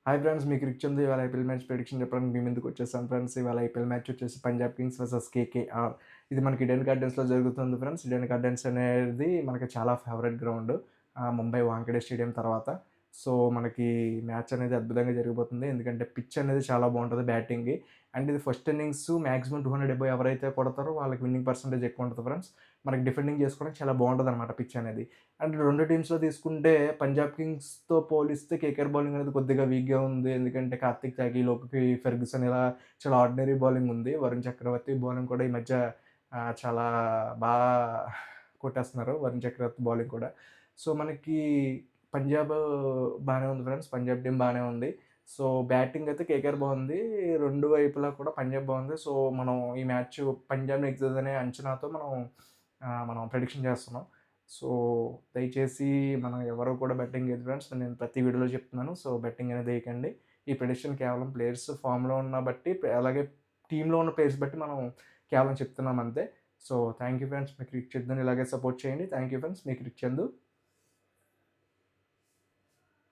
Hi friends, మీకు rich ఇవాళ IPL match prediction చెప్పడానికి మీ ముందుకు వచ్చేసాను ఫ్రెండ్స్. ఇవాళ ఐపీఎల్ మ్యాచ్ వచ్చేసి పంజాబ్ కింగ్స్ వర్సెస్ కేకేఆర్. ఇది మనకి ఈడెన్ గార్డెన్స్‌లో జరుగుతుంది ఫ్రెండ్స్. ఈడెన్ గార్డెన్స్ అనేది మనకి చాలా favourite ground. Mumbai Wankhede stadium తర్వాత. సో, మనకి మ్యాచ్ అనేది అద్భుతంగా జరిగిపోతుంది. ఎందుకంటే పిచ్ అనేది చాలా బాగుంటుంది బ్యాటింగ్‌కి. అండ్ ఇది ఫస్ట్ ఇన్నింగ్స్ మాక్సిమం 200 అబోవ్ ఎవరైతే కొడతారో వాళ్ళకి విన్నింగ్ పర్సెంటేజ్ ఎక్కువ ఉంటుంది ఫ్రెండ్స్. మనకి డిఫెండింగ్ చేసుకోవడానికి చాలా బాగుంటదనమాట పిచ్ అనేది. అండ్ 2 టీమ్స్‌లో తీసుకుంటే పంజాబ్ కింగ్స్‌తో పోలిస్తే కేకేఆర్ బౌలింగ్ అనేది కొద్దిగా వీక్‌గా ఉంది. ఎందుకంటే కార్తిక్ త్యాగి, లోకీ ఫెర్గుసన్ ఇలా చాలా ఆర్డినరీ బౌలింగ్ ఉంది. వరుణ్ చక్రవర్తి బౌలింగ్ కూడా ఈ మధ్య చాలా బా కొట్టేస్తున్నారు వరుణ్ చక్రవర్తి బౌలింగ్ కూడా. సో, మనకి పంజాబ్ బానే ఉంది ఫ్రెండ్స్. పంజాబ్ టీమ్ బానే ఉంది. సో, బ్యాటింగ్ అయితే కేకేఆర్ బాగుంది. 2 వైపులా కూడా పంజాబ్ బాగుంది. సో, మనం ఈ మ్యాచ్ పంజాబ్ నెగ్గుతదనే అంచనాతో మనం ప్రిడిక్షన్ చేస్తున్నాం. సో, దయచేసి మనం ఎవరు కూడా బెట్టింగ్ ఎయద్దు ఫ్రెండ్స్. నేను ప్రతి వీడియోలో చెప్తున్నాను. సో, బెట్టింగ్ అనేది ఎయకండి. ఈ ప్రిడిక్షన్ కేవలం ప్లేయర్స్ ఫామ్‌లో ఉన్న బట్టి, అలాగే టీమ్‌లో ఉన్న ప్లేయర్స్ బట్టి మనం కేవలం చెప్తున్నాం అంతే. So, thank you friends. మీకు రిచ్ చందుని ఇలాగే సపోర్ట్ చేయండి. Thank you friends. మీకు రిచ్ చందు.